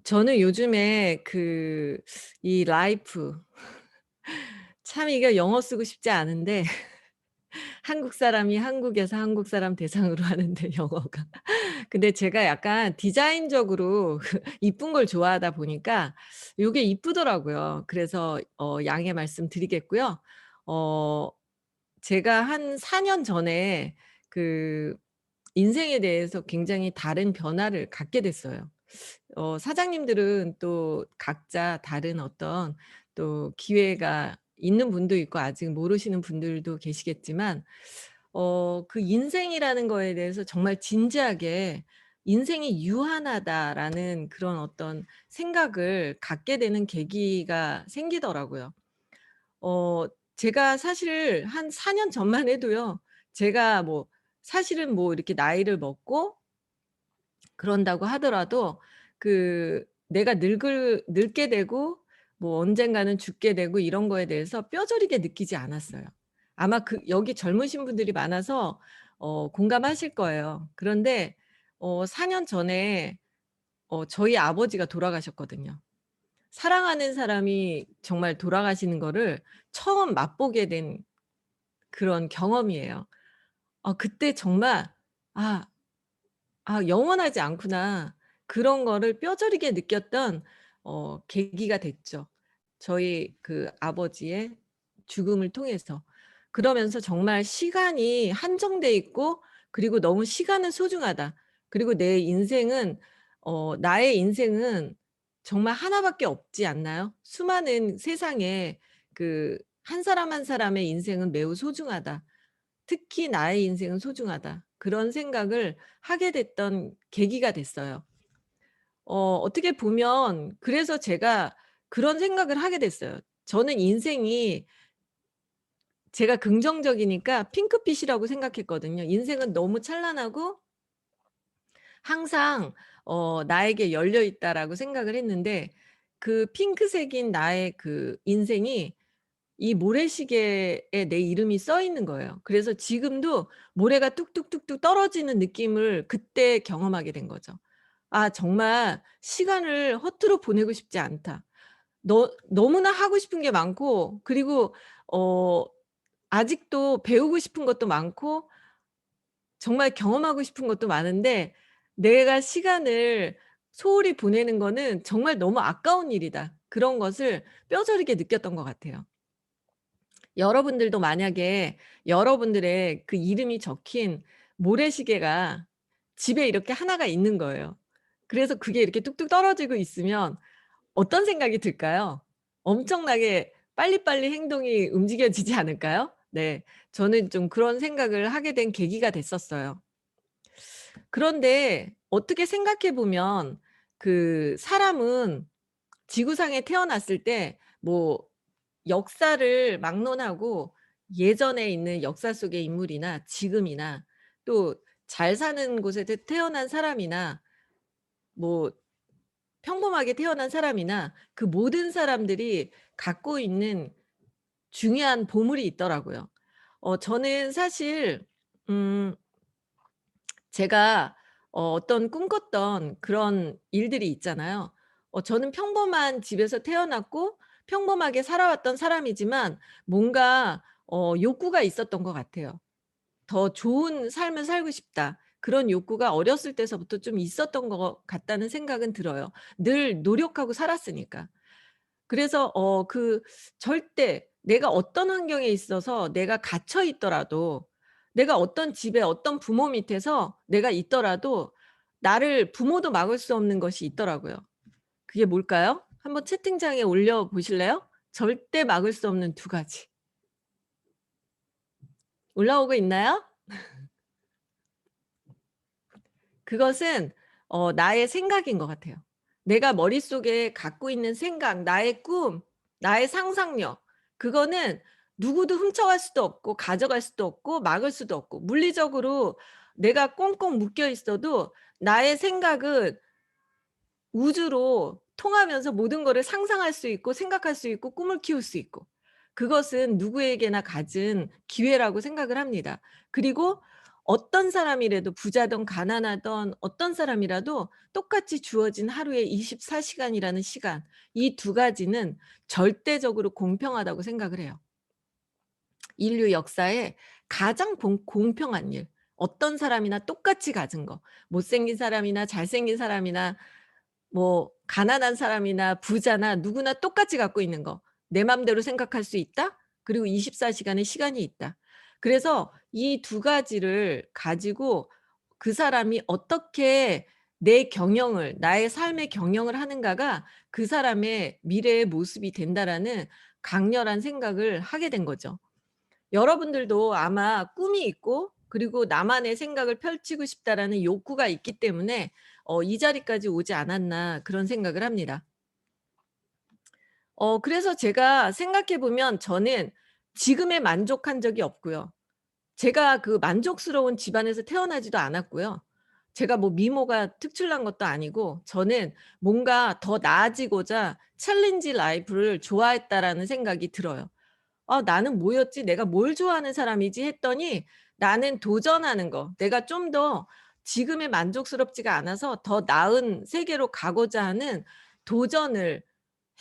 저는 요즘에 이 라이프 참 이게 영어 쓰고 싶지 않은데 한국 사람이 한국에서 한국 사람 대상으로 하는데 영어가. 근데 제가 약간 디자인적으로 이쁜 걸 좋아하다 보니까 요게 이쁘더라고요. 그래서 양해 말씀드리겠고요. 어 제가 한 4년 전에 그 인생에 대해서 굉장히 다른 변화를 갖게 됐어요. 사장님들은 또 각자 다른 어떤 또 기회가 있는 분도 있고 아직 모르시는 분들도 계시겠지만 그 인생이라는 거에 대해서 정말 진지하게 '인생이 유한하다.'라는 그런 어떤 생각을 갖게 되는 계기가 생기더라고요. 어 제가 사실 한 4년 전만 해도요. 제가 뭐 사실은 뭐 이렇게 나이를 먹고 그런다고 하더라도 내가 늙게 되고 뭐 언젠가는 죽게 되고 이런 거에 대해서 뼈저리게 느끼지 않았어요. 아마 여기 젊으신 분들이 많아서 공감하실 거예요. 그런데 4년 전에 저희 아버지가 돌아가셨거든요. 사랑하는 사람이 정말 돌아가시는 거를 처음 맛보게 된 그런 경험이에요. 그때 정말 '아 영원하지 않구나.' 그런 거를 뼈저리게 느꼈던 계기가 됐죠. 저희 아버지의 죽음을 통해서. 그러면서 정말 시간이 한정돼 있고 그리고 '너무 시간은 소중하다.' 그리고 '내 인생은 나의 인생은 정말 하나 밖에 없지 않나요? 수많은 세상에 한 사람 한 사람의 인생은 매우 소중하다. 특히 나의 인생은 소중하다.' 그런 생각을 하게 됐던 계기가 됐어요. 어떻게 보면 그래서 제가 그런 생각을 하게 됐어요. 저는 인생이 제가 긍정적이니까 핑크빛이라고 생각했거든요. 인생은 너무 찬란하고 항상 '나에게 열려 있다.'라고 생각을 했는데 그 핑크색인 나의 인생이 이 모래시계에 내 이름이 써 있는 거예요. 그래서 지금도 모래가 뚝뚝뚝뚝 떨어지는 느낌을 그때 경험하게 된 거죠. '아 정말 시간을 허투루 보내고 싶지 않다.' 너무나 하고 싶은 게 많고 그리고 어 아직도 배우고 싶은 것도 많고 정말 경험하고 싶은 것도 많은데 '내가 시간을 소홀히 보내는 거는 정말 너무 아까운 일이다.' 그런 것을 뼈저리게 느꼈던 것 같아요. 여러분들도 만약에 여러분들의 그 이름이 적힌 모래시계가 집에 이렇게 하나가 있는 거예요. 그래서 그게 이렇게 뚝뚝 떨어지고 있으면 어떤 생각이 들까요? 엄청나게 빨리빨리 행동이 움직여지지 않을까요? 네. 저는 좀 그런 생각을 하게 된 계기가 됐었어요. 그런데 어떻게 생각해 보면 사람은 지구상에 태어났을 때 뭐 역사를 막론하고 예전에 있는 역사 속의 인물이나 지금이나 또 잘 사는 곳에 태어난 사람이나 뭐 평범하게 태어난 사람이나 그 모든 사람들이 갖고 있는 중요한 보물이 있더라고요. 저는 사실 음 제가 어떤 꿈꿨던 그런 일들이 있잖아요. 저는 평범한 집에서 태어났고 평범하게 살아왔던 사람이지만 뭔가 욕구가 있었던 것 같아요. '더 좋은 삶을 살고 싶다.' 그런 욕구가 어렸을 때서부터 좀 있었던 것 같다는 생각은 들어요. 늘 노력하고 살았으니까. 그래서 절대 내가 어떤 환경에 있어서 내가 갇혀 있더라도 내가 어떤 집에 어떤 부모 밑에서 내가 있더라도 나를 부모도 막을 수 없는 것이 있더라고요. 그게 뭘까요? 한번 채팅창에 올려 보실래요? 절대 막을 수 없는 두 가지. 올라오고 있나요? 그것은 나의 생각인 것 같아요. 내가 머릿속에 갖고 있는 생각, 나의 꿈, 나의 상상력 그거는 누구도 훔쳐갈 수도 없고 가져갈 수도 없고 막을 수도 없고 물리적으로 내가 꽁꽁 묶여 있어도 나의 생각은 우주로 통하면서 모든 거를 상상할 수 있고 생각할 수 있고 꿈을 키울 수 있고 그것은 누구에게나 가진 기회라고 생각을 합니다. 그리고 어떤 사람이라도 부자든 가난하든 어떤 사람이라도 똑같이 주어진 하루에 24 시간이라는 시간, 이 두 가지는 절대적으로 공평하다고 생각을 해요. 인류 역사에 가장 공평한 일. 어떤 사람이나 똑같이 가진 거. 못생긴 사람이나 잘생긴 사람이나 뭐 가난한 사람이나 부자나 누구나 똑같이 갖고 있는 거. 내 맘대로 생각할 수 있다. 그리고 24 시간의 시간이 있다. 그래서 이 두 가지를 가지고 그 사람이 어떻게 내 경영을 나의 삶의 경영을 하는가가 그 사람의 미래의 모습이 된다라는 강렬한 생각을 하게 된 거죠. 여러분들도 아마 꿈이 있고 그리고 '나만의 생각을 펼치고 싶다.'라는 욕구가 있기 때문에 이 자리까지 오지 않았나 그런 생각을 합니다. 그래서 제가 생각해 보면 저는 지금에 만족한 적이 없고요. 제가 그 만족스러운 집안에서 태어나지도 않았고요. 제가 뭐 미모가 특출난 것도 아니고 저는 뭔가 더 나아지고자 챌린지 라이프를 좋아했다라는 생각이 들어요. '아 나는 뭐였지? 내가 뭘 좋아하는 사람이지?' 했더니 나는 도전하는 거, 내가 좀 더 지금에 만족스럽지가 않아서 더 나은 세계로 가고자 하는 도전을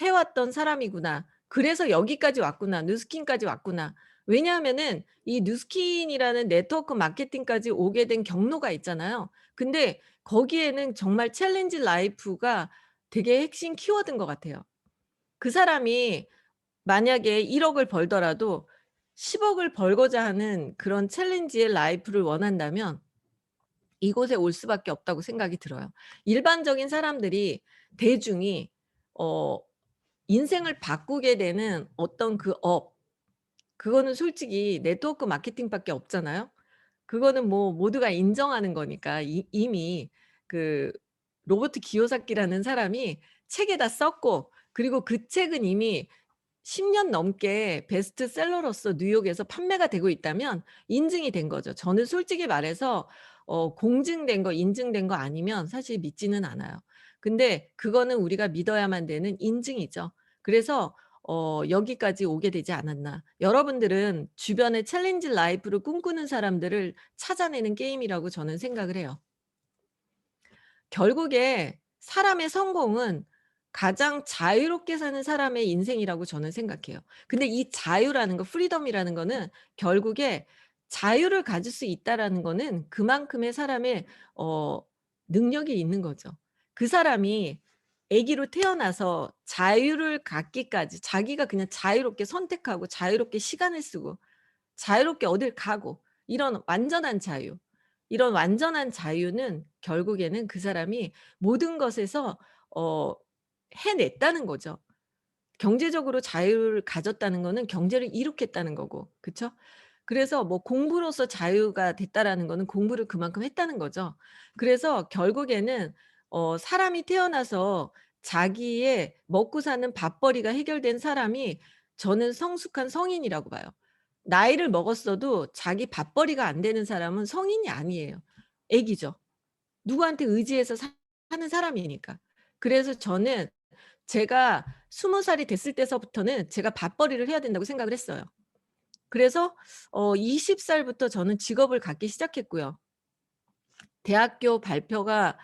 해 왔던 사람이구나. 그래서 여기까지 왔구나. 뉴스킨까지 왔구나. 왜냐하면은 이 뉴스킨이라는 네트워크 마케팅까지 오게 된 경로가 있잖아요. 근데 거기에는 정말 챌린지 라이프가 되게 핵심 키워드인 것 같아요. 그 사람이 만약에 1억 을 벌더라도 10억 을 벌고자 하는 그런 챌린지의 라이프를 원한다면 이곳에 올 수밖에 없다고 생각이 들어요. 일반적인 사람들이 대중이 어 인생을 바꾸게 되는 어떤 그 그거는 솔직히 네트워크 마케팅밖에 없잖아요. 그거는 뭐 모두가 인정하는 거니까. 이미 그 로버트 기요사키라는 사람이 책에다 썼고 그리고 그 책은 이미 10년 넘게 베스트셀러로서 뉴욕에서 판매가 되고 있다면 인증이 된 거죠. 저는 솔직히 말해서 공증된 거 인증된 거 아니면 사실 믿지는 않아요. 근데 그거는 우리가 믿어야만 되는 인증이죠. 그래서 여기까지 오게 되지 않았나. 여러분들은 주변의 챌린지 라이프를 꿈꾸는 사람들을 찾아내는 게임이라고 저는 생각을 해요. 결국에 사람의 성공은 가장 자유롭게 사는 사람의 인생이라고 저는 생각해요. 근데 이 자유라는 거 프리덤이라는 거는 결국에 자유를 가질 수 있다라는 거는 그만큼의 사람의 어 능력이 있는 거죠. 그 사람이 아기로 태어나서 자유를 갖기까지 자기가 그냥 자유롭게 선택하고 자유롭게 시간을 쓰고 자유롭게 어딜 가고 이런 완전한 자유. 이런 완전한 자유는 결국에는 그 사람이 모든 것에서 어 해냈다는 거죠. 경제적으로 자유를 가졌다는 거는 경제를 이룩했다는 거고. 그쵸? 그래서 뭐 공부로서 자유가 됐다라는 거는 공부를 그만큼 했다는 거죠. 그래서 결국에는 사람이 태어나서 자기의 먹고 사는 밥벌이가 해결된 사람이 저는 성숙한 성인이라고 봐요. 나이를 먹었어도 자기 밥벌이가 안 되는 사람은 성인이 아니에요. 애기죠. 누구한테 의지해서 사는 사람이니까. 그래서 저는 제가 20 살이 됐을 때서부터는 제가 밥벌이를 해야 된다고 생각을 했어요. 그래서 20 살부터 저는 직업을 갖기 시작했고요. 대학교 발표가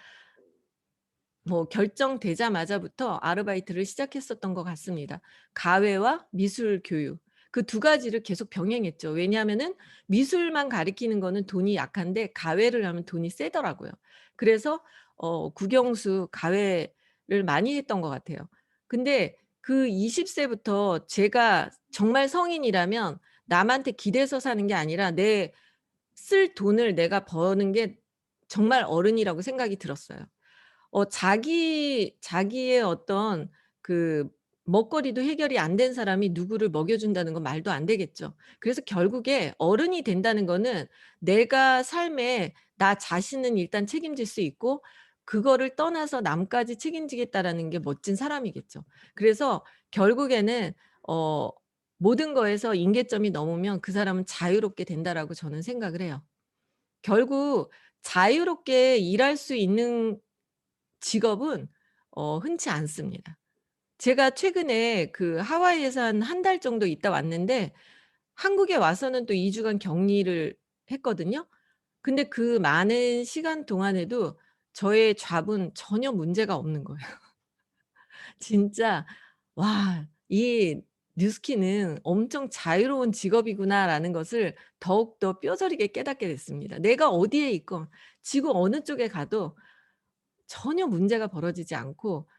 뭐 결정되자마자부터 아르바이트를 시작했었던 것 같습니다. 가외와 미술 교육 그 두 가지를 계속 병행했죠. 왜냐하면은 미술만 가리키는 거는 돈이 약한데 가외를 하면 돈이 세더라고요. 그래서 국영수 가외를 많이 했던 것 같아요. 근데 그 20 세부터 제가 정말 성인이라면 남한테 기대서 사는 게 아니라 내 쓸 돈을 내가 버는 게 정말 어른이라고 생각이 들었어요. 자기의 어떤 그 먹거리도 해결이 안 된 사람이 누구를 먹여 준다는 건 말도 안 되겠죠. 그래서 결국에 어른이 된다는 거는 내가 삶에 나 자신은 일단 책임질 수 있고 그거를 떠나서 남까지 책임지겠다라는 게 멋진 사람이겠죠. 그래서 결국에는 어 모든 거에서 임계점이 넘으면 그 사람은 자유롭게 된다라고 저는 생각을 해요. 결국 자유롭게 일할 수 있는 직업은 흔치 않습니다. 제가 최근에 그 하와이에서 한 한 달 정도 있다 왔는데 한국에 와서는 또 2 주간 격리를 했거든요. 근데 그 많은 시간 동안에도 저의 잡은 전혀 문제가 없는 거예요. 진짜 '와 이 뉴스키는 엄청 자유로운 직업이구나.'라는 것을 더욱더 뼈저리게 깨닫게 됐습니다. 내가 어디에 있건 지구 어느 쪽에 가도 전혀 문제가 벌어지지 않고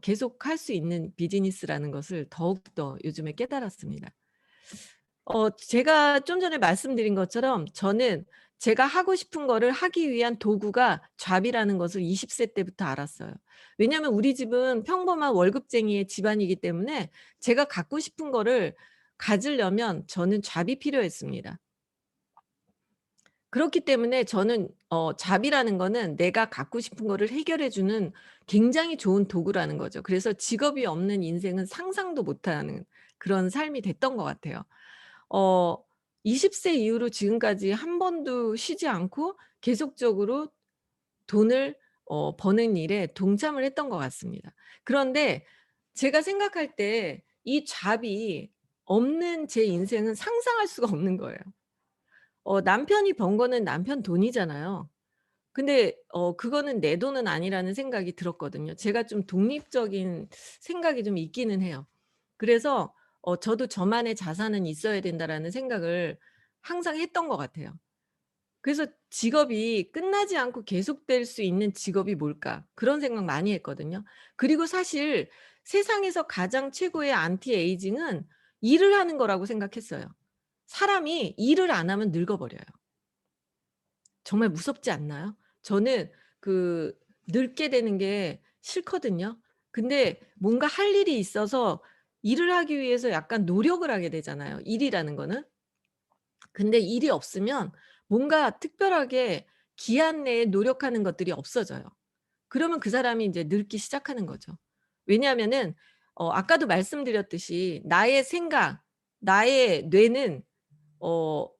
계속 할 수 있는 비즈니스라는 것을 더욱더 요즘에 깨달았습니다. 제가 좀 전에 말씀드린 것처럼 저는 제가 하고 싶은 거를 하기 위한 도구가 잡이라는 것을 20세 때부터 알았어요. 왜냐하면 우리 집은 평범한 월급쟁이의 집안이기 때문에 제가 갖고 싶은 거를 가지려면 저는 잡이 필요했습니다. 그렇기 때문에 저는 잡이라는 거는 내가 갖고 싶은 거를 해결해 주는 굉장히 좋은 도구라는 거죠. 그래서 직업이 없는 인생은 상상도 못하는 그런 삶이 됐던 것 같아요. 어 20세 이후로 지금까지 한 번도 쉬지 않고 계속적으로 돈을 버는 일에 동참을 했던 것 같습니다. 그런데 제가 생각할 때 이 잡이 없는 제 인생은 상상할 수가 없는 거예요. 남편이 번 거는 남편 돈이잖아요. 근데 그거는 내 돈은 아니라는 생각이 들었거든요. 제가 좀 독립적인 생각이 좀 있기는 해요. 그래서 저도 '저만의 자산은 있어야 된다.'라는 생각을 항상 했던 것 같아요. 그래서 '직업이 끝나지 않고 계속될 수 있는 직업이 뭘까?' 그런 생각 많이 했거든요. 그리고 사실 세상에서 가장 최고의 안티 에이징은 일을 하는 거라고 생각했어요. 사람이 일을 안 하면 늙어 버려요. 정말 무섭지 않나요? 저는 그 늙게 되는 게 싫거든요. 근데 뭔가 할 일이 있어서 일을 하기 위해서 약간 노력을 하게 되잖아요, 일이라는 거는. 근데 일이 없으면 뭔가 특별하게 기한 내에 노력하는 것들이 없어져요. 그러면 그 사람이 인제 늙기 시작하는 거죠. 왜냐하면은 아까도 말씀드렸듯이 나의 생각, 나의 뇌는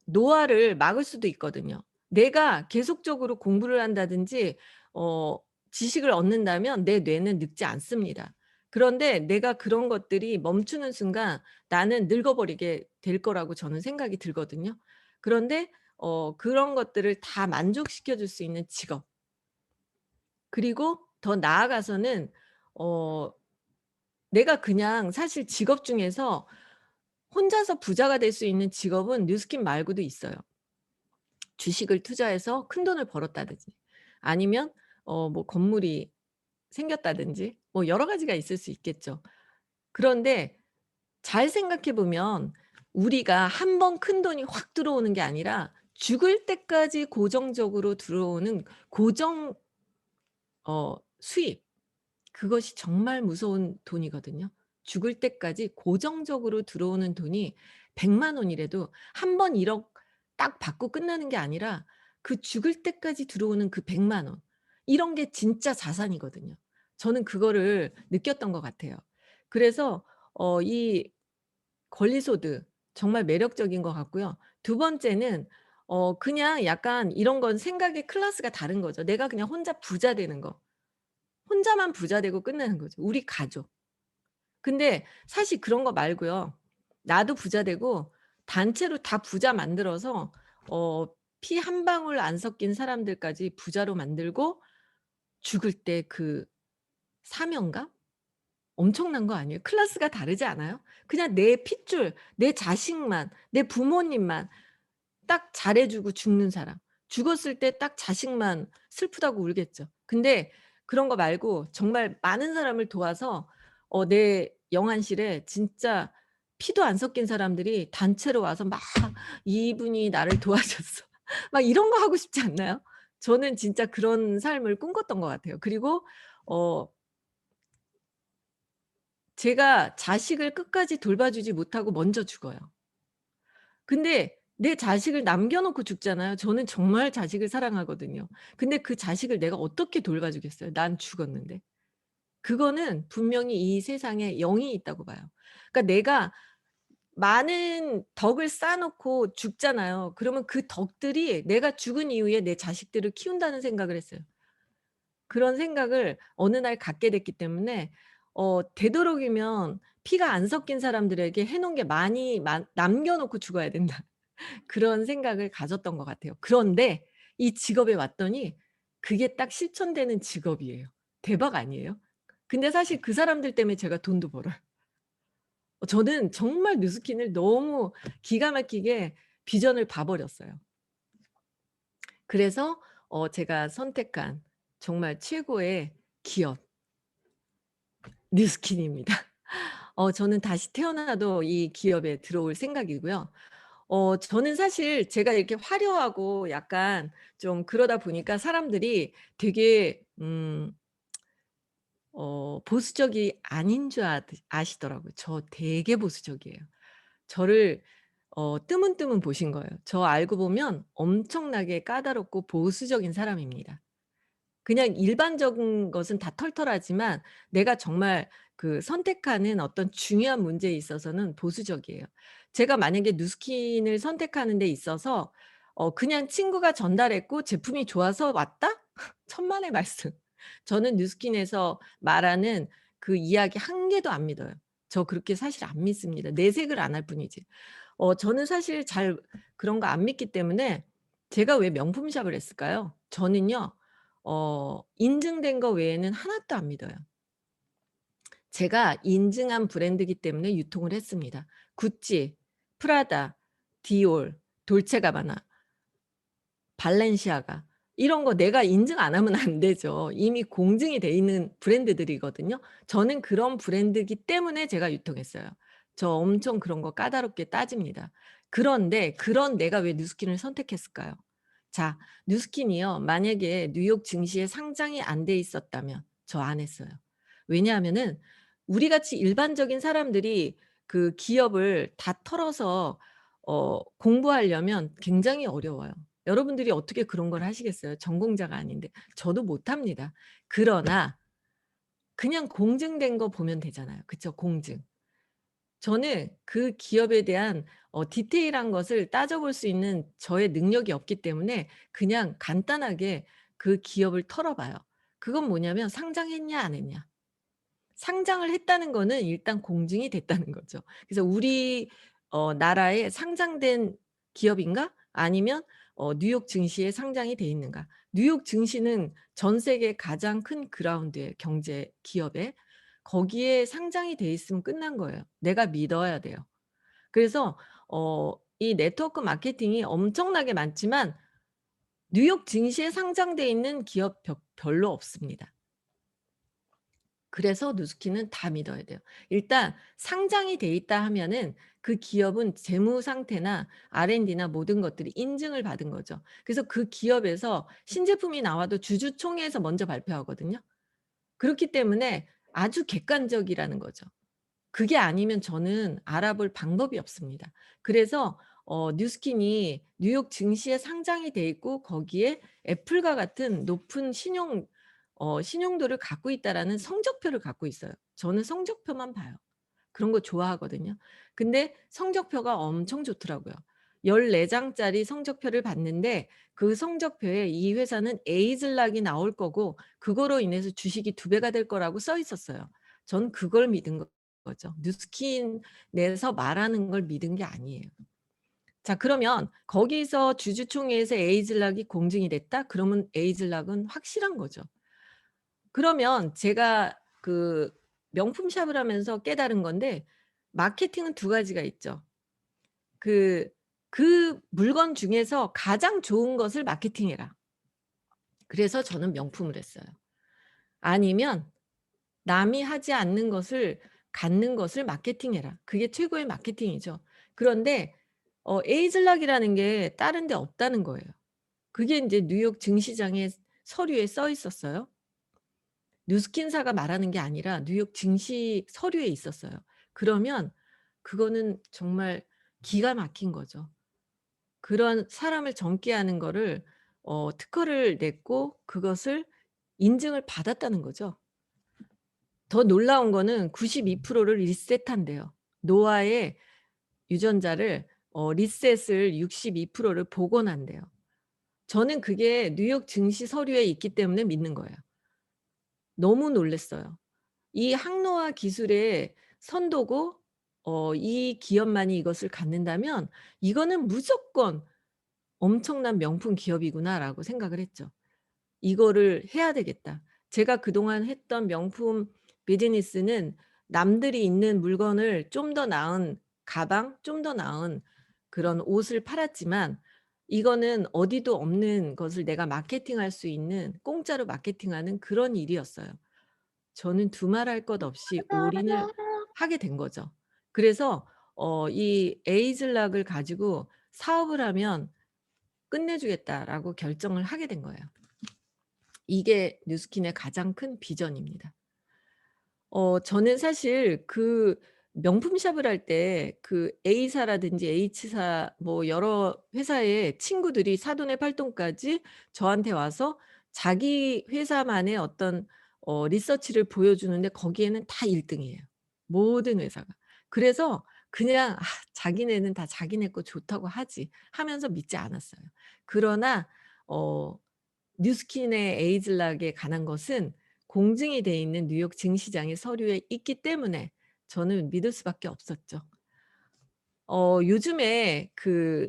노화를 막을 수도 있거든요. 내가 계속적으로 공부를 한다든지 어 지식을 얻는다면 내 뇌는 늙지 않습니다. 그런데 내가 그런 것들이 멈추는 순간 나는 늙어버리게 될 거라고 저는 생각이 들거든요. 그런데 그런 것들을 다 만족시켜 줄 수 있는 직업, 그리고 더 나아가서는 어 내가 그냥 사실 직업 중에서 혼자서 부자가 될 수 있는 직업은 뉴스킨 말고도 있어요. 주식을 투자해서 큰돈을 벌었다든지 아니면 뭐 건물이 생겼다든지 뭐 여러 가지가 있을 수 있겠죠. 그런데 잘 생각해 보면 우리가 한 번 큰돈이 확 들어오는 게 아니라 죽을 때까지 고정적으로 들어오는 고정 수입, 그것이 정말 무서운 돈이거든요. 죽을 때까지 고정적으로 들어오는 돈이 1 0 0 원이라도 한 번 1억 딱 받고 끝나는 게 아니라 그 죽을 때까지 들어오는 그 1 0 0 원, 이런 게 진짜 자산이거든요. 저는 그거를 느꼈던 것 같아요. 그래서 이 권리소득 정말 매력적인 것 같고요. 두 번째는 그냥 약간 이런 건 생각의 클래스가 다른 거죠. 내가 그냥 혼자 부자 되는 거. 혼자만 부자 되고 끝나는 거죠, 우리 가족. 근데 사실 그런 거 말고요. 나도 부자 되고 단체로 다 부자 만들어서 어 피 한 방울 안 섞인 사람들까지 부자로 만들고 죽을 때 그 사명감? 엄청난 거 아니에요? 클래스가 다르지 않아요? 그냥 내 핏줄, 내 자식만, 내 부모님만 딱 잘해 주고 죽는 사람. 죽었을 때 딱 자식만 슬프다고 울겠죠. 근데 그런 거 말고 정말 많은 사람을 도와서 내 영안실에 진짜 피도 안 섞인 사람들이 단체로 와서 막 "이분이 나를 도와줬어." 막 이런 거 하고 싶지 않나요? 저는 진짜 그런 삶을 꿈꿨던 것 같아요. 그리고 어 제가 자식을 끝까지 돌봐주지 못하고 먼저 죽어요. 근데 내 자식을 남겨 놓고 죽잖아요. 저는 정말 자식을 사랑하거든요. 근데 그 자식을 내가 어떻게 돌봐 주겠어요, 난 죽었는데. 그거는 분명히 이 세상에 영이 있다고 봐요. 그러니까 내가 많은 덕을 쌓아 놓고 죽잖아요. 그러면 그 덕들이 내가 죽은 이후에 내 자식들을 키운다는 생각을 했어요. 그런 생각을 어느 날 갖게 됐기 때문에 되도록이면 피가 안 섞인 사람들에게 해 놓은 게 많이 남겨 놓고 죽어야 된다. 그런 생각을 가졌던 것 같아요. 그런데 이 직업에 왔더니 그게 딱 실천되는 직업이에요. 대박 아니에요? 근데 사실 그 사람들 때문에 제가 돈도 벌어요. 저는 정말 뉴스킨을 너무 기가 막히게 비전을 봐 버렸어요. 그래서 제가 선택한 정말 최고의 기업 뉴스킨입니다. 저는 다시 태어나도 이 기업에 들어올 생각이고요. 저는 사실 제가 이렇게 화려하고 약간 좀 그러다 보니까 사람들이 되게 보수적이 아닌 줄 아시더라고요. 저 되게 보수적이에요. 저를 뜨문뜨문 보신 거예요. 저 알고 보면 엄청나게 까다롭고 보수적인 사람입니다. 그냥 일반적인 것은 다 털털하지만 내가 정말 그 선택하는 어떤 중요한 문제에 있어서는 보수적이에요. 제가 만약에 누스킨을 선택하는 데 있어서 그냥 친구가 전달했고 제품이 좋아서 왔다? 천만의 말씀. 저는 누스킨에서 말하는 그 이야기 한 개도 안 믿어요. 저 그렇게 사실 안 믿습니다. 내색을 안 할 뿐이지. 저는 사실 잘 그런 거 안 믿기 때문에 제가 왜 명품샵을 했을까요? 저는요. 인증된 거 외에는 하나도 안 믿어요. 제가 인증한 브랜드이기 때문에 유통을 했습니다. 구찌, 프라다, 디올, 돌체가바나, 발렌시아가 이런 거 내가 인증 안 하면 안 되죠. 이미 공증이 돼 있는 브랜드들이거든요. 저는 그런 브랜드이기 때문에 제가 유통했어요. 저 엄청 그런 거 까다롭게 따집니다. 그런데 그런 내가 왜 뉴스킨을 선택했을까요? 자, 뉴스킨이요. 만약에 뉴욕 증시에 상장이 안 돼 있었다면 저 안 했어요. 왜냐하면은 우리 같이 일반적인 사람들이 그 기업을 다 털어서 공부하려면 굉장히 어려워요. 여러분들이 어떻게 그런 걸 하시겠어요? 전공자가 아닌데. 저도 못합니다. 그러나 그냥 공증된 거 보면 되잖아요. 그쵸? 공증. 저는 그 기업에 대한 디테일한 것을 따져볼 수 있는 저의 능력이 없기 때문에 그냥 간단하게 그 기업을 털어봐요. 그건 뭐냐면 상장했냐 안 했냐. 상장을 했다는 거는 일단 공증이 됐다는 거죠. 그래서 우리 나라에 상장된 기업인가? 아니면 뉴욕 증시에 상장이 돼 있는가? 뉴욕 증시는 전 세계 가장 큰 그라운드의 경제 기업에 거기에 상장이 돼 있으면 끝난 거예요. 내가 믿어야 돼요. 그래서 이 네트워크 마케팅이 엄청나게 많지만 뉴욕 증시에 상장돼 있는 기업 별로 없습니다. 그래서 누스킨은 다 믿어야 돼요. 일단 상장이 돼 있다 하면은 그 기업은 재무 상태나 R&D나 모든 것들이 인증을 받은 거죠. 그래서 그 기업에서 신제품이 나와도 주주총회에서 먼저 발표하거든요. 그렇기 때문에 아주 객관적이라는 거죠. 그게 아니면 저는 알아볼 방법이 없습니다. 그래서 뉴스킨이 뉴욕 증시에 상장이 돼 있고 거기에 애플과 같은 높은 신용도를 갖고 있다라는 성적표를 갖고 있어요. 저는 성적표만 봐요. 그런 거 좋아하거든요. 근데 성적표가 엄청 좋더라고요. 14 장짜리 성적표를 봤는데 그 성적표에 이 회사는 에이즐락이 나올 거고 그거로 인해서 주식이 2 배가 될 거라고 써 있었어요. 전 그걸 믿은 거죠. 뉴스킨 내에서 말하는 걸 믿은 게 아니에요. 자, 그러면 거기서 주주총회에서 에이즐락이 공증이 됐다? 그러면 에이즐락은 확실한 거죠. 그러면 제가 그 명품샵을 하면서 깨달은 건데 마케팅은 2 가지가 있죠. 그 물건 중에서 가장 좋은 것을 마케팅해라. 그래서 저는 명품을 했어요. 아니면 남이 하지 않는 것을 갖는 것을 마케팅해라. 그게 최고의 마케팅이죠. 그런데 에이즐락이라는 게 다른 데 없다는 거예요. 그게 인제 뉴욕 증시장의 서류에 써 있었어요. 뉴스킨사가 말하는 게 아니라 뉴욕 증시 서류에 있었어요. 그러면 그거는 정말 기가 막힌 거죠. 그런 사람을 젊게 하는 거를 특허를 냈고 그것을 인증을 받았다는 거죠. 더 놀라운 거는 92%를 리셋한대요. 노아의 유전자를 리셋을 62%를 복원한대요. 저는 그게 뉴욕 증시 서류에 있기 때문에 믿는 거예요. 너무 놀랐어요. 이 항노화 기술의 선도고 이 기업만이 이것을 갖는다면 이거는 무조건 '엄청난 명품 기업이구나.'라고 생각을 했죠. '이거를 해야 되겠다.' 제가 그동안 했던 명품 비즈니스는 남들이 입는 물건을 좀 더 나은 가방, 좀 더 나은 그런 옷을 팔았지만 이거는 어디도 없는 것을 내가 마케팅할 수 있는 공짜로 마케팅하는 그런 일이었어요. 저는 두말할 것 없이 올인을 하게 된 거죠. 그래서 이 에이즐락을 가지고 '사업을 하면 끝내주겠다.'라고 결정을 하게 된 거예요. 이게 뉴스킨의 가장 큰 비전입니다. 저는 사실 그 명품 샵을 할 때 그 A사라든지 H사 뭐 여러 회사의 친구들이 사돈의 팔돈까지 저한테 와서 자기 회사만의 어떤 리서치를 보여주는데 거기에는 다 1 등이에요, 모든 회사가. 그래서 그냥 '아 자기네는 다 자기네 거 좋다고 하지.' 하면서 믿지 않았어요. 그러나 어 뉴스킨의 에이즐락에 관한 것은 공증이 돼 있는 뉴욕 증시장의 서류에 있기 때문에 저는 믿을 수밖에 없었죠. 요즘에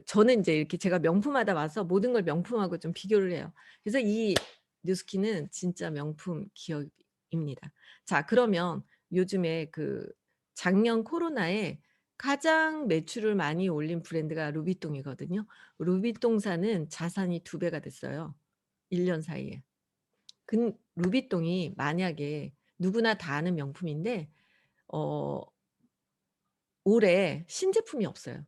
저는 인제 이렇게 제가 명품하다 와서 모든 걸 명품하고 좀 비교를 해요. 그래서 이 뉴스킨은 진짜 명품 기업입니다. 자 그러면 요즘에 작년 코로나에 가장 매출을 많이 올린 브랜드가 루비통이거든요. 루비통사는 자산이 2 배가 됐어요, 1년 사이에. 루비통이 만약에 누구나 다 아는 명품인데 어 올해 신제품이 없어요.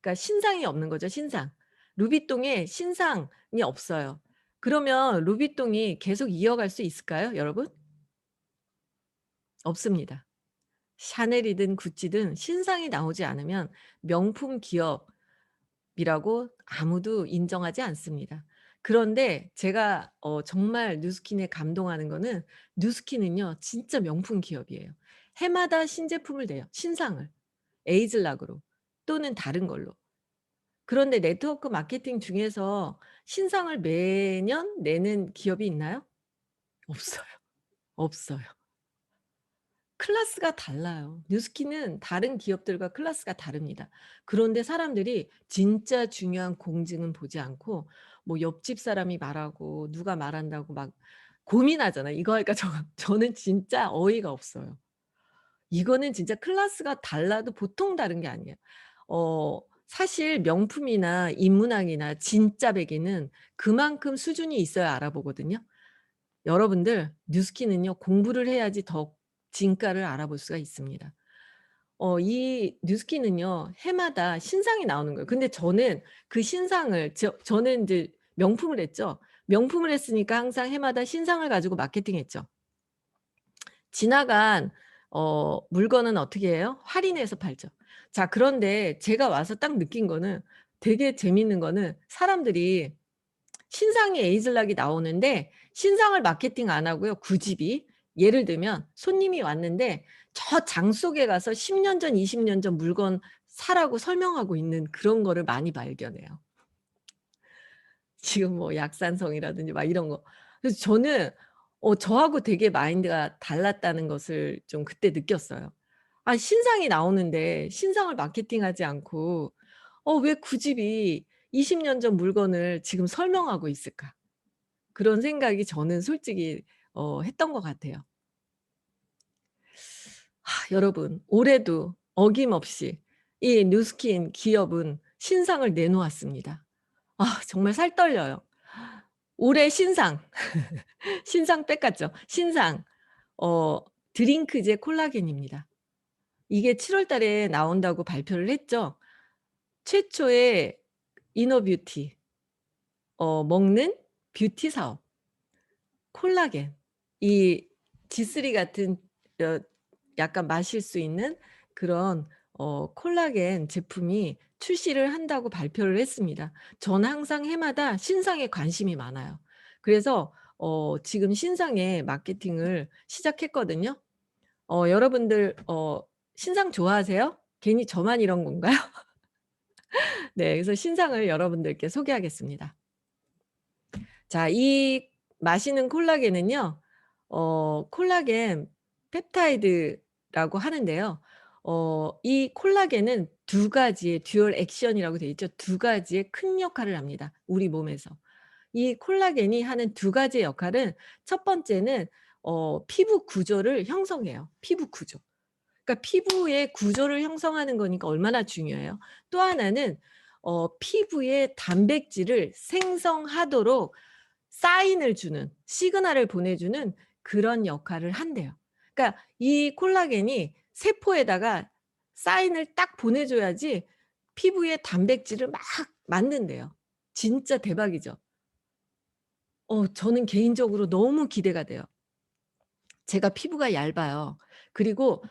그러니까 신상이 없는 거죠, 신상. 루비통에 신상이 없어요. 그러면 루비통이 계속 이어갈 수 있을까요, 여러분? 없습니다. 샤넬이든 구찌든 신상이 나오지 않으면 명품 기업이라고 아무도 인정하지 않습니다. 그런데 제가 정말 뉴스킨에 감동하는 거는 뉴스킨은요 진짜 명품 기업이에요. 해마다 신제품을 내요, 신상을. 에이즐락으로 또는 다른 걸로. 그런데 네트워크 마케팅 중에서 신상을 매년 내는 기업이 있나요? 없어요. 없어요. 클래스가 달라요. 뉴스킨은 다른 기업들과 클래스가 다릅니다. 그런데 사람들이 진짜 중요한 공증은 보지 않고 뭐 옆집 사람이 말하고 누가 말한다고 막 고민하잖아요. 이거 할까 저거 저는 진짜 어이가 없어요. 이거는 진짜 클래스가 달라도 보통 다른 게 아니에요. 사실 명품이나 인문학이나 진짜 베개는 그만큼 수준이 있어야 알아보거든요. 여러분들 뉴스킨은요 공부를 해야지 더 진가를 알아볼 수가 있습니다. 이 뉴스킨은요 해마다 신상이 나오는 거예요. 근데 저는 그 신상을 저는 인제 명품을 했죠. 명품을 했으니까 항상 해마다 신상을 가지고 마케팅했죠. 지나간 물건은 어떻게 해요? 할인해서 팔죠. 자 그런데 제가 와서 딱 느낀 거는 되게 재밌는 거는 사람들이 신상이 에이즐락이 나오는데 신상을 마케팅 안 하고요, 구집이. 예를 들면 손님이 왔는데 저 장 속에 가서 10년 전, 20년 전 물건 사라고 설명하고 있는 그런 거를 많이 발견해요. 지금 뭐 약산성이라든지 막 이런 거. 그래서 저는 저하고 되게 마인드가 달랐다는 것을 좀 그때 느꼈어요. 아 신상이 나오는데 신상을 마케팅하지 않고 왜 구집이 20년 전 물건을 지금 설명하고 있을까? 그런 생각이 저는 솔직히 했던 것 같아요. 여러분 올해도 어김없이 이 뉴스킨 기업은 신상을 내놓았습니다. 정말 살 떨려요. 올해 신상, 신상 뺏갔죠. 신상 어 드링크제 콜라겐입니다. 이게 7월 달에 나온다고 발표를 했죠. 최초의 이너뷰티 먹는 뷰티 사업. 콜라겐. 이 G3 같은 어 약간 마실 수 있는 그런 콜라겐 제품이 출시를 한다고 발표를 했습니다. 저는 항상 해마다 신상에 관심이 많아요. 그래서 지금 신상의 마케팅을 시작했거든요. 여러분들 신상 좋아하세요? 괜히 저만 이런 건가요? 네. 그래서 신상을 여러분들께 소개하겠습니다. 자 이 마시는 콜라겐은요. 콜라겐 펩타이드라고 하는데요. 이 콜라겐은 두 가지의 듀얼 액션이라고 되어 있죠. 두 가지의 큰 역할을 합니다, 우리 몸에서. 이 콜라겐이 하는 두 가지의 역할은 첫 번째는 피부 구조를 형성해요, 피부 구조. 그러니까 피부의 구조를 형성하는 거니까 얼마나 중요해요. 또 하나는 피부의 단백질을 생성하도록 사인을 주는, 시그널을 보내주는 그런 역할을 한대요. 그러니까 이 콜라겐이 세포에다가 사인을 딱 보내줘야지 피부에 단백질을 막 만든대요. 진짜 대박이죠. 저는 개인적으로 너무 기대가 돼요. 제가 피부가 얇아요. 그리고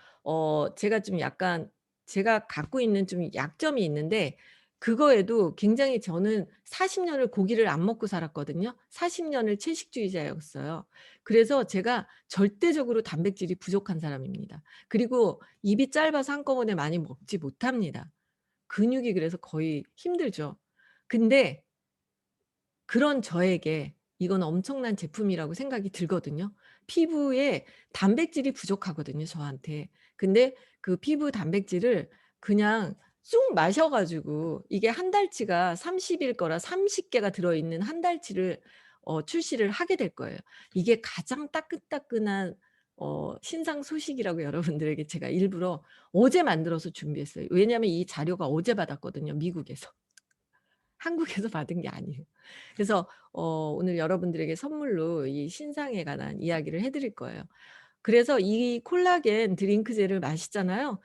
제가 좀 약간 제가 갖고 있는 좀 약점이 있는데, 그거에도 굉장히 저는 40 년을 고기를 안 먹고 살았거든요. 40 년을 채식주의자였어요. 그래서 제가 절대적으로 단백질이 부족한 사람입니다. 그리고 입이 짧아서 한꺼번에 많이 먹지 못합니다. 근육이 그래서 거의 힘들죠. 근데 그런 저에게 이건 엄청난 제품이라고 생각이 들거든요. 피부에 단백질이 부족하거든요, 저한테. 근데 그 피부 단백질을 그냥 쑥 마셔 가지고, 이게 한 달치가 30일 거라 30 개가 들어 있는 한 달치를 출시를 하게 될 거예요. 이게 가장 따끈따끈한 신상 소식이라고 여러분들에게 제가 일부러 어제 만들어서 준비했어요. 왜냐하면 이 자료가 어제 받았거든요, 미국에서. 한국에서 받은 게 아니에요. 그래서 오늘 여러분들에게 선물로 이 신상에 관한 이야기를 해 드릴 거예요. 그래서 이 콜라겐 드링크제를 마시잖아요.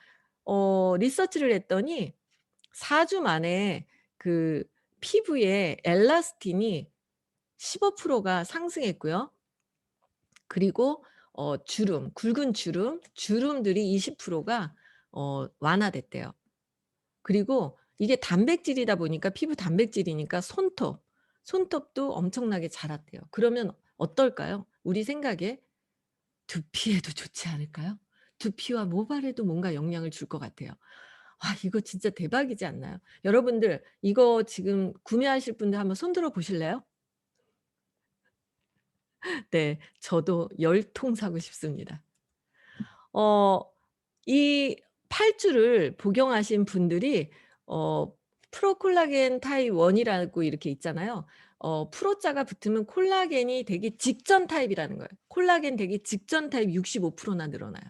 리서치를 했더니 4주 만에 그 피부의 엘라스틴이 15%가 상승했고요. 그리고 주름, 굵은 주름들이 20%가 완화됐대요. 그리고 이게 단백질이다 보니까, 피부 단백질이니까 손톱도 엄청나게 자랐대요. 그러면 어떨까요? 우리 생각에 두피에도 좋지 않을까요? 두피와 모발에도 뭔가 영향을 줄 것 같아요. 아, 이거 진짜 대박이지 않나요? 여러분들 이거 지금 구매하실 분들 한번 손 들어 보실래요? 네. 저도 10통 사고 싶습니다. 어 이 8 주를 복용하신 분들이 어 프로콜라겐 타입 1 이라고 이렇게 있잖아요. 프로자가 붙으면 콜라겐이 되기 직전 타입이라는 거예요. 콜라겐 되기 직전 타입 65%나 늘어나요.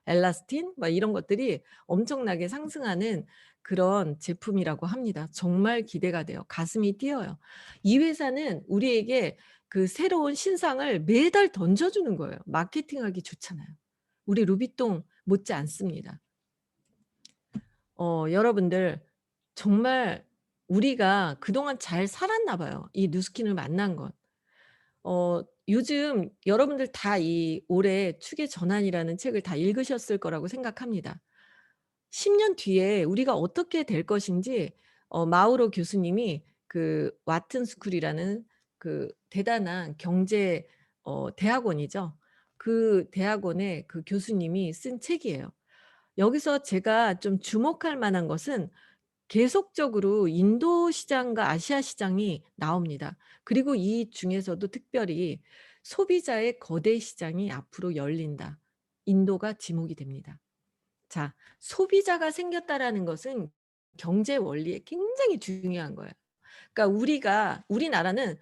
엘라스틴 막 이런 것들이 엄청나게 상승하는 그런 제품이라고 합니다. 정말 기대가 돼요. 가슴이 뛰어요. 이 회사는 우리에게 그 새로운 신상을 매달 던져 주는 거예요. 마케팅하기 좋잖아요. 우리 루비통 못지 않습니다. 여러분들 정말 우리가 그동안 잘 살았나 봐요, 이 누스킨을 만난 건. 요즘 여러분들 다 이 올해 축의 전환이라는 책을 다 읽으셨을 거라고 생각합니다. 10년 뒤에 우리가 어떻게 될 것인지, 마우로 교수님이 그 와튼 스쿨이라는 그 대단한 경제 대학원이죠. 그 대학원의 그 교수님이 쓴 책이에요. 여기서 제가 좀 주목할 만한 것은 계속적으로 인도 시장과 아시아 시장이 나옵니다. 그리고 이 중에서도 특별히 소비자의 거대 시장이 앞으로 열린다. 인도가 지목이 됩니다. 자, 소비자가 생겼다라는 것은 경제 원리에 굉장히 중요한 거예요. 그러니까 우리나라는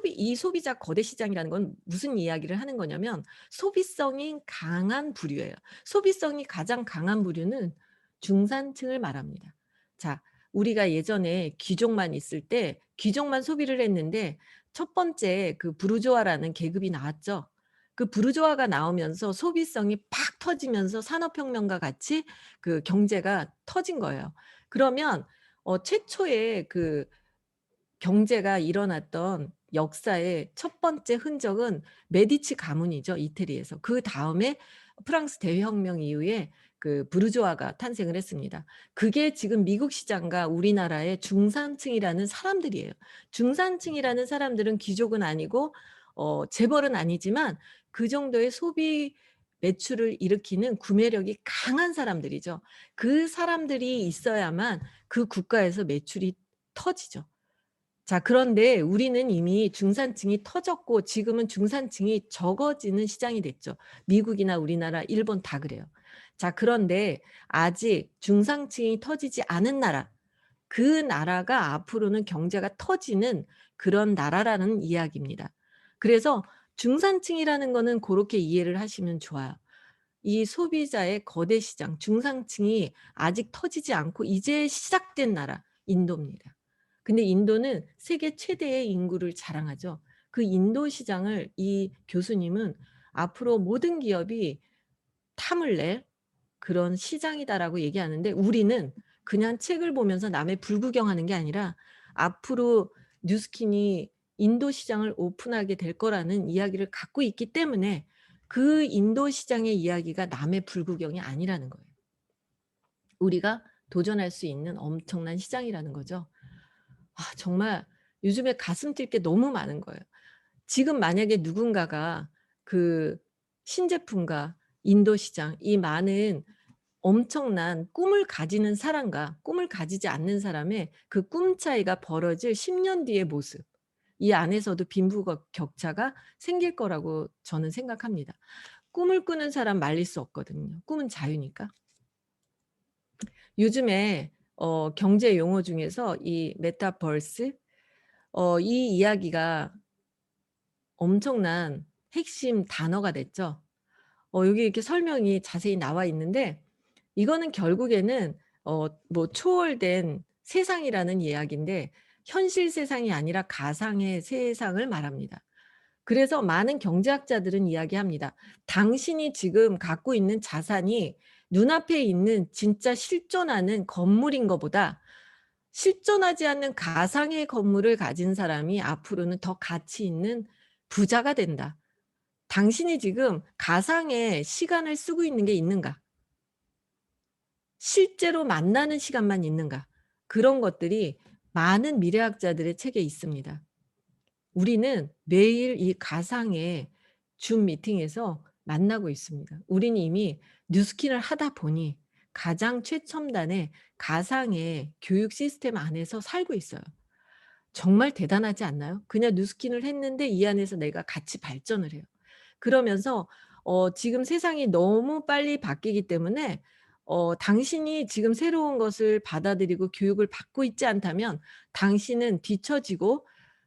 이 소비자 거대 시장이라는 건 무슨 이야기를 하는 거냐면, 소비성이 강한 부류예요. 소비성이 가장 강한 부류는 중산층을 말합니다. 자, 우리가 예전에 귀족만 있을 때 귀족만 소비를 했는데 첫 번째 그 부르주아라는 계급이 나왔죠. 그 부르주아가 나오면서 소비성이 팍 터지면서 산업혁명과 같이 그 경제가 터진 거예요. 그러면 최초의 그 경제가 일어났던 역사의 첫 번째 흔적은 메디치 가문이죠, 이태리에서. 그다음에 프랑스 대혁명 이후에 그 부르주아가 탄생을 했습니다. 그게 지금 미국 시장과 우리나라의 중산층이라는 사람들이에요. 중산층이라는 사람들은 귀족은 아니고 재벌은 아니지만 그 정도의 소비 매출을 일으키는 구매력이 강한 사람들이죠. 그 사람들이 있어야만 그 국가에서 매출이 터지죠. 자, 그런데 우리는 이미 중산층이 터졌고 지금은 중산층이 적어지는 시장이 됐죠. 미국이나 우리나라, 일본 다 그래요. 자, 그런데 아직 중상층이 터지지 않은 나라, 그 나라가 앞으로는 경제가 터지는 그런 나라라는 이야기입니다. 그래서 중산층이라는 거는 고렇게 이해를 하시면 좋아요. 이 소비자의 거대 시장, 중상층이 아직 터지지 않고 이제 시작된 나라 인도입니다. 근데 인도는 세계 최대의 인구를 자랑하죠. 그 인도 시장을 이 교수님은 앞으로 모든 기업이 탐을 낼 그런 시장이다라고 얘기하는데, 우리는 그냥 책을 보면서 남의 불구경하는 게 아니라 앞으로 뉴스킨이 인도 시장을 오픈하게 될 거라는 이야기를 갖고 있기 때문에 그 인도 시장의 이야기가 남의 불구경이 아니라는 거예요. 우리가 도전할 수 있는 엄청난 시장이라는 거죠. 정말 요즘에 가슴 뛸 게 너무 많은 거예요. 지금 만약에 누군가가 그 신제품과 인도 시장, 이 많은 엄청난 꿈을 가지는 사람과 꿈을 가지지 않는 사람의 그 꿈 차이가 벌어질 10년 뒤의 모습, 이 안에서도 빈부격차가 생길 거라고 저는 생각합니다. 꿈을 꾸는 사람 말릴 수 없거든요. 꿈은 자유니까. 요즘에 경제 용어 중에서 이 메타버스, 이 이야기가 엄청난 핵심 단어가 됐죠. 여기 이렇게 설명이 자세히 나와 있는데, 이거는 결국에는 뭐 초월된 세상이라는 이야기인데, 현실 세상이 아니라 가상의 세상을 말합니다. 그래서 많은 경제학자들은 이야기합니다. 당신이 지금 갖고 있는 자산이 눈앞에 있는 진짜 실존하는 건물인 것보다 실존하지 않는 가상의 건물을 가진 사람이 앞으로는 더 가치 있는 부자가 된다. 당신이 지금 가상의 시간을 쓰고 있는 게 있는가? 실제로 만나는 시간만 있는가? 그런 것들이 많은 미래학자들의 책에 있습니다. 우리는 매일 이 가상의 줌 미팅에서 만나고 있습니다. 우리는 이미 뉴스킨을 하다 보니 가장 최첨단의 가상의 교육 시스템 안에서 살고 있어요. 정말 대단하지 않나요? 그냥 뉴스킨을 했는데 이 안에서 내가 같이 발전을 해요. 그러면서 지금 세상이 너무 빨리 바뀌기 때문에 당신이 지금 새로운 것을 받아들이고 교육을 받고 있지 않다면 당신은 뒤처지고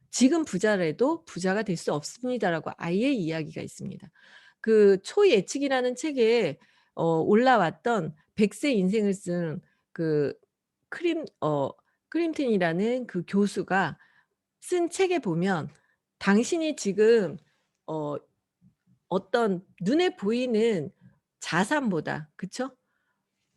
지금 부자라도 부자가 될 수 없습니다라고 아예 이야기가 있습니다. 그 초예측이라는 책에 올라왔던 100세 인생을 쓴 그 크림 어 크림튼이라는 그 교수가 쓴 책에 보면, 당신이 지금 어 어떤 눈에 보이는 자산보다, 그쵸?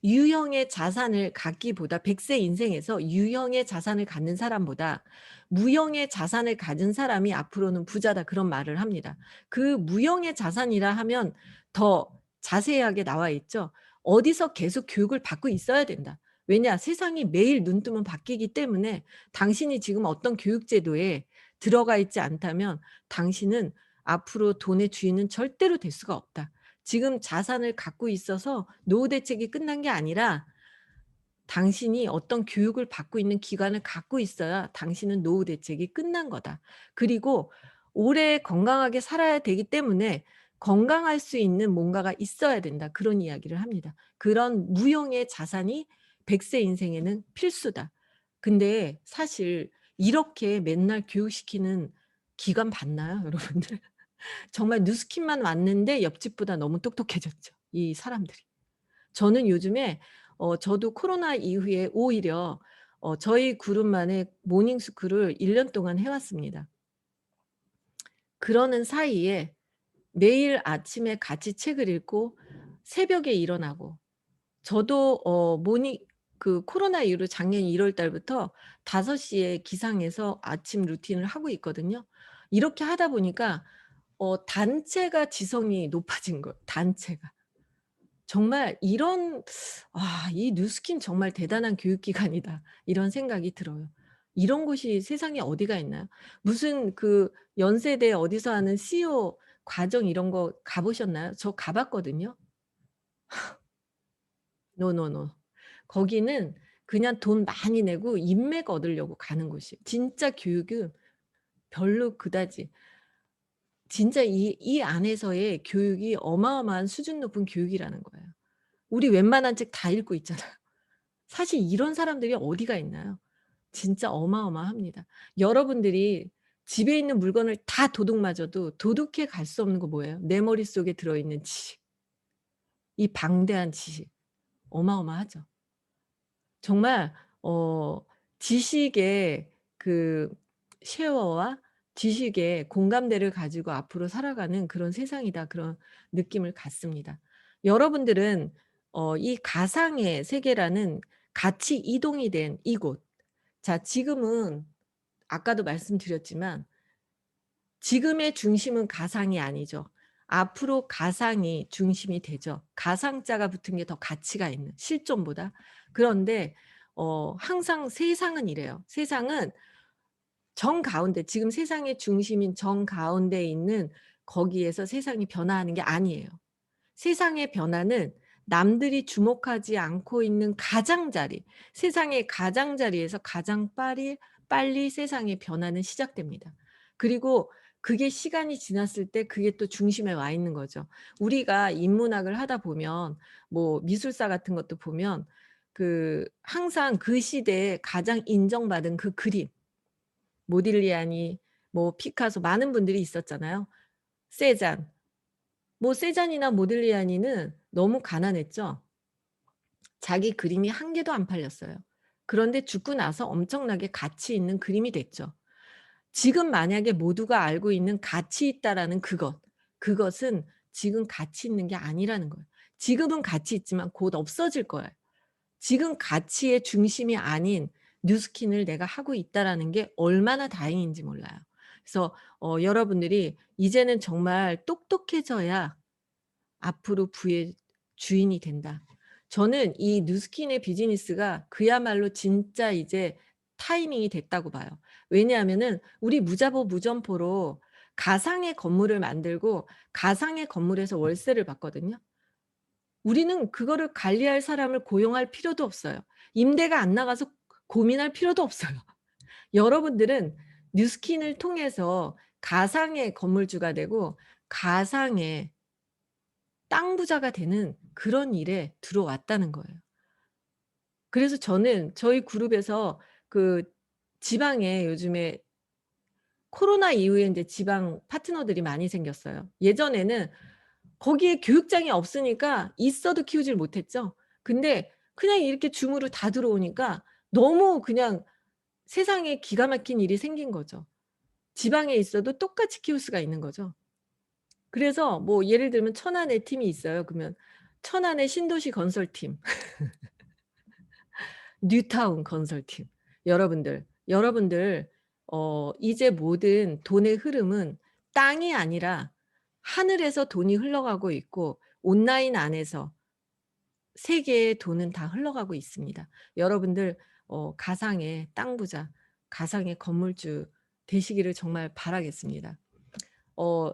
유형의 자산을 갖기보다, 100세 인생에서 유형의 자산을 갖는 사람보다 무형의 자산을 가진 사람이 앞으로는 부자다, 그런 말을 합니다. 그 무형의 자산이라 하면 더 자세하게 나와 있죠. 어디서 계속 교육을 받고 있어야 된다. 왜냐? 세상이 매일 눈 뜨면 바뀌기 때문에 당신이 지금 어떤 교육 제도에 들어가 있지 않다면 당신은 앞으로 돈의 주인은 절대로 될 수가 없다. 지금 자산을 갖고 있어서 노후 대책이 끝난 게 아니라 당신이 어떤 교육을 받고 있는 기관을 갖고 있어야 당신은 노후 대책이 끝난 거다. 그리고 오래 건강하게 살아야 되기 때문에 건강할 수 있는 뭔가가 있어야 된다. 그런 이야기를 합니다. 그런 무형의 자산이 100세 인생에는 필수다. 근데 사실 이렇게 맨날 교육시키는 기관 봤나요, 여러분들? 정말 뉴스킨만 왔는데 옆집보다 너무 똑똑해졌죠, 이 사람들이. 저는 요즘에 저도 코로나 이후에 오히려 저희 그룹만의 모닝 스쿨을 1년 동안 해 왔습니다. 그러는 사이에 매일 아침에 같이 책을 읽고 새벽에 일어나고, 저도 모닝 그 코로나 이후로 작년 1월 달부터 5 시에 기상해서 아침 루틴을 하고 있거든요. 이렇게 하다 보니까 단체가 지성이 높아진 거예요, 단체가. 정말 이런 '이 뉴스킨 정말 대단한 교육기관이다.' 이런 생각이 들어요. 이런 곳이 세상에 어디가 있나요? 무슨 그 연세대 어디서 하는 CEO 과정 이런 거 가 보셨나요? 저 가 봤거든요. 노노노. 거기는 그냥 돈 많이 내고 인맥 얻으려고 가는 곳이에요. 진짜 교육은 별로 그다지, 진짜 이 안에서의 교육이 어마어마한 수준 높은 교육이라는 거예요. 우리 웬만한 책 다 읽고 있잖아요. 사실 이런 사람들이 어디가 있나요? 진짜 어마어마합니다. 여러분들이 집에 있는 물건을 다 도둑맞아도 도둑해 갈 수 없는 거 뭐예요? 내 머릿속에 들어있는 지식. 이 방대한 지식. 어마어마하죠. 정말 지식의 그 쉐어와 지식의 공감대를 가지고 앞으로 살아가는 그런 세상이다. 그런 느낌을 갖습니다. 여러분들은 이 가상의 세계라는 같이 이동이 된 이곳. 자, 지금은 아까도 말씀드렸지만 지금의 중심은 가상이 아니죠. 앞으로 가상이 중심이 되죠. 가상자가 붙은 게 더 가치가 있는 실존보다. 그런데 항상 세상은 이래요. 세상은 정가운데 지금 세상의 중심인 정가운데에 있는 거기에서 세상이 변화하는 게 아니에요. 세상의 변화는 남들이 주목하지 않고 있는 가장자리, 세상의 가장자리에서 가장 빨리 세상의 변화는 시작됩니다. 그리고 그게 시간이 지났을 때 그게 또 중심에 와 있는 거죠. 우리가 인문학을 하다 보면 뭐 미술사 같은 것도 보면 항상 그 시대에 가장 인정받은 그 그림, 모딜리아니, 뭐 피카소 많은 분들이 있었잖아요. 세잔. 뭐 세잔이나 모딜리아니는 너무 가난했죠. 자기 그림이 한 개도 안 팔렸어요. 그런데 죽고 나서 엄청나게 가치 있는 그림이 됐죠. 지금 만약에 모두가 알고 있는 가치 있다라는 그것은 지금 가치 있는 게 아니라는 거예요. 지금은 가치 있지만 곧 없어질 거예요. 지금 가치의 중심이 아닌 뉴스킨을 내가 하고 있다라는 게 얼마나 다행인지 몰라요. 그래서 여러분들이 이제는 정말 똑똑해져야 앞으로 부의 주인이 된다. 저는 이 뉴스킨의 비즈니스가 그야말로 진짜 이제 타이밍이 됐다고 봐요. 왜냐하면은 우리 무자보 무점포로 가상의 건물을 만들고 가상의 건물에서 월세를 받거든요. 우리는 그거를 관리할 사람을 고용할 필요도 없어요. 임대가 안 나가서 고민할 필요도 없어요. 여러분들은 뉴스킨을 통해서 가상의 건물주가 되고 가상의 땅 부자가 되는 그런 일에 들어왔다는 거예요. 그래서 저는 저희 그룹에서 그 지방에 요즘에 코로나 이후에 인제 지방 파트너들이 많이 생겼어요. 예전에는 거기에 교육장이 없으니까 있어도 키우질 못했죠. 근데 그냥 이렇게 줌으로 다 들어오니까 너무 그냥 세상에 기가 막힌 일이 생긴 거죠. 지방에 있어도 똑같이 키울 수가 있는 거죠. 그래서 뭐 예를 들면 천안에 팀이 있어요. 그러면 천안의 신도시 건설팀, 뉴타운 건설팀. 여러분들 이제 모든 돈의 흐름은 땅이 아니라 하늘에서 돈이 흘러가고 있고 온라인 안에서 세계의 돈은 다 흘러가고 있습니다. 여러분들 가상의 땅 부자, 가상의 건물주 되시기를 정말 바라겠습니다. 어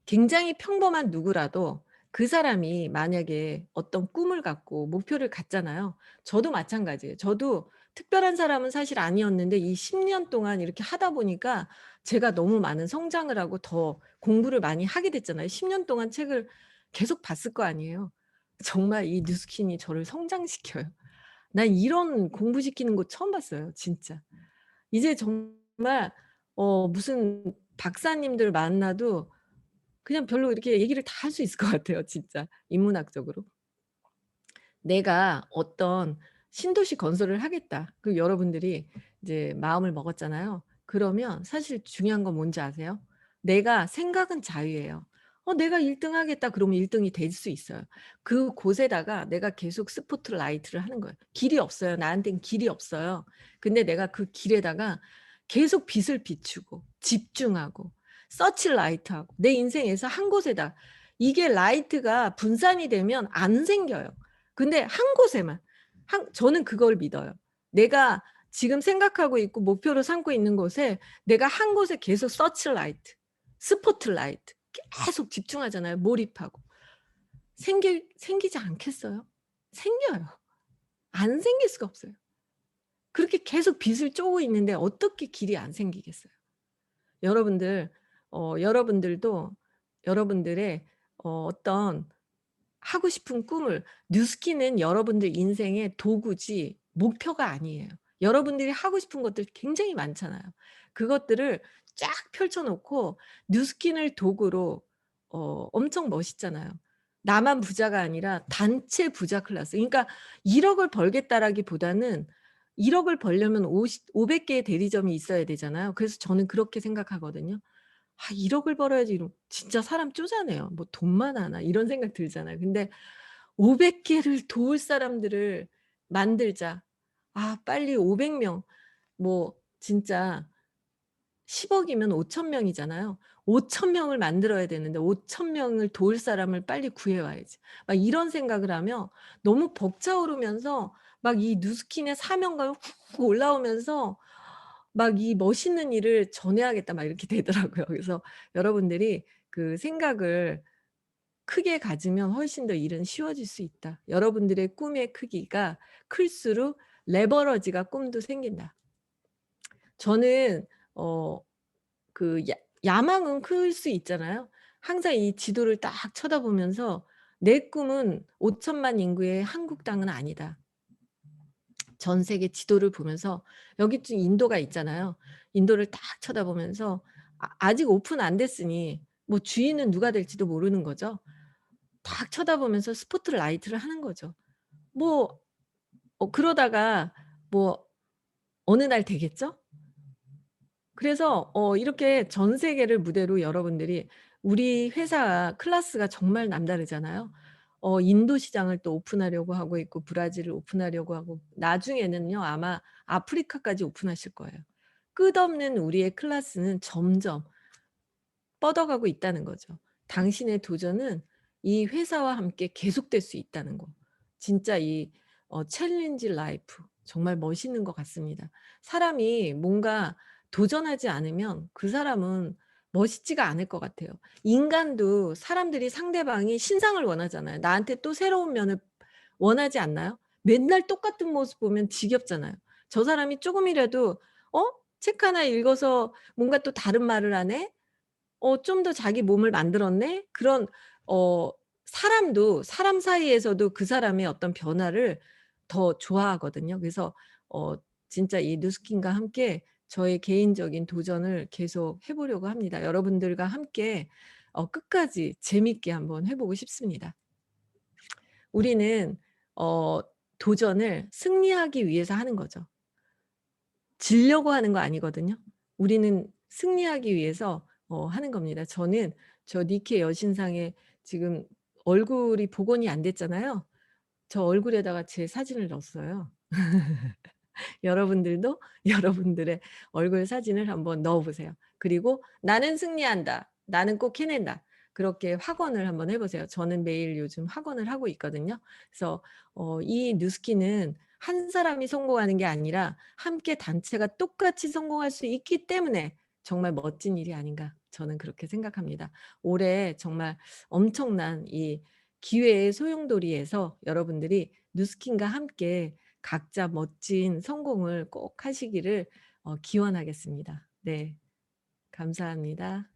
굉장히 평범한 누구라도 그 사람이 만약에 어떤 꿈을 갖고 목표를 갖잖아요. 저도 마찬가지예요. 저도 특별한 사람은 사실 아니었는데 이 10년 동안 이렇게 하다 보니까 제가 너무 많은 성장을 하고 더 공부를 많이 하게 됐잖아요. 10년 동안 책을 계속 봤을 거 아니에요. 정말 이 뉴스킨이 저를 성장시켜요. 난 이런 공부시키는 거 처음 봤어요 진짜. 이제 정말 무슨 박사님들 만나도 그냥 별로 이렇게 얘기를 다 할 수 있을 것 같아요 진짜 인문학적으로. 내가 어떤 신도시 건설을 하겠다. 그리고 여러분들이 이제 마음을 먹었잖아요. 그러면 사실 중요한 건 뭔지 아세요? 내가 생각은 자유예요. 내가 1등 하겠다 그러면 1 등이 될 수 있어요. 그곳에다가 내가 계속 스포트라이트를 하는 거예요. 길이 없어요. 나한테는 길이 없어요. 근데 내가 그 길에다가 계속 빛을 비추고 집중하고 서치라이트하고 내 인생에서 한 곳에다 이게 라이트가 분산이 되면 안 생겨요. 근데 한 곳에만 저는 그걸 믿어요. 내가 지금 생각하고 있고 목표로 삼고 있는 곳에 내가 한 곳에 계속 서치라이트, 스포트라이트 계속 집중하잖아요, 몰입하고. 생기지 않겠어요? 생겨요. 안 생길 수가 없어요. 그렇게 계속 빛을 쬐고 있는데 어떻게 길이 안 생기겠어요? 여러분들도 여러분들의 어떤 하고 싶은 꿈을 뉴스키는 여러분들 인생의 도구지 목표가 아니에요. 여러분들이 하고 싶은 것들 굉장히 많잖아요. 그것들을 쫙 펼쳐 놓고 뉴스킨을 도구로 엄청 멋있잖아요. 나만 부자가 아니라 단체 부자 클래스. 그러니까 1억 을 벌겠다라기보다는 1억 을 벌려면 500 개의 대리점이 있어야 되잖아요. 그래서 저는 그렇게 생각하거든요. '아 1억 을 벌어야지.' 이러면 진짜 사람 쪼잔해요. '뭐 돈만 하나.' 이런 생각 들잖아요. 근데 500 개를 도울 사람들을 만들자. 아 빨리 500 명 뭐 진짜 10억 이면 5천 명이잖아요. 5천 명을 만들어야 되는데 5천 명을 도울 사람을 빨리 구해 와야지. 막 이런 생각을 하며 너무 벅차오르면서 막 이 누스킨의 사명감이 훅 올라오면서 막 '이 멋있는 일을 전해야겠다.' 막 이렇게 되더라고요. 그래서 여러분들이 그 생각을 크게 가지면 훨씬 더 일은 쉬워질 수 있다. 여러분들의 꿈의 크기가 클수록 레버러지가 꿈도 생긴다. 저는 어 그 야망은 클 수 있잖아요. 항상 이 지도를 딱 쳐다보면서 '내 꿈은 5천만 인구의 한국 땅은 아니다.' 전 세계 지도를 보면서 여기 좀 인도가 있잖아요. 인도를 딱 쳐다보면서 아직 오픈 안 됐으니 뭐 주인은 누가 될지도 모르는 거죠. 딱 쳐다보면서 스포트라이트를 하는 거죠. 뭐 그러다가 뭐 어느 날 되겠죠? 그래서 이렇게 전 세계를 무대로 여러분들이 우리 회사 클래스가 정말 남다르잖아요. 인도 시장을 또 오픈하려고 하고 있고 브라질을 오픈하려고 하고 나중에는요 아마 아프리카까지 오픈하실 거예요. 끝없는 우리의 클래스는 점점 뻗어가고 있다는 거죠. 당신의 도전은 이 회사와 함께 계속될 수 있다는 거. 진짜 이 챌린지 라이프 정말 멋있는 것 같습니다. 사람이 뭔가 도전하지 않으면 그 사람은 멋있지가 않을 것 같아요. 인간도 사람들이 상대방이 신상을 원하잖아요. 나한테 또 새로운 면을 원하지 않나요? 맨날 똑같은 모습 보면 지겹잖아요. 저 사람이 쪼금이라도 어 책 하나 읽어서 뭔가 또 다른 말을 하네? 좀 더 자기 몸을 만들었네? 그런 어 사람도 사람 사이에서도 그 사람의 어떤 변화를 더 좋아하거든요. 그래서 어 진짜 이 누스킨과 함께 저의 개인적인 도전을 계속 해 보려고 합니다. 여러분들과 함께 끝까지 재밌게 한번 해 보고 싶습니다. 우리는 어 도전을 승리하기 위해서 하는 거죠. 지려고 하는 거 아니거든요. 우리는 승리하기 위해서 하는 겁니다. 저는 저 니케 여신상에 지금 얼굴이 복원이 안 됐잖아요. 저 얼굴에다가 제 사진을 넣었어요. 여러분들도 여러분들의 얼굴 사진을 한번 넣어 보세요. 그리고 '나는 승리한다. 나는 꼭 해낸다.' 그렇게 확언을 한번 해 보세요. 저는 매일 요즘 확언을 하고 있거든요. 그래서 이 뉴스키는 한 사람이 성공하는 게 아니라 함께 단체가 똑같이 성공할 수 있기 때문에 정말 멋진 일이 아닌가 저는 그렇게 생각합니다. 올해 정말 엄청난 이 기회의 소용돌이에서 여러분들이 뉴스킨과 함께 각자 멋진 성공을 꼭 하시기를 기원하겠습니다. 네. 감사합니다.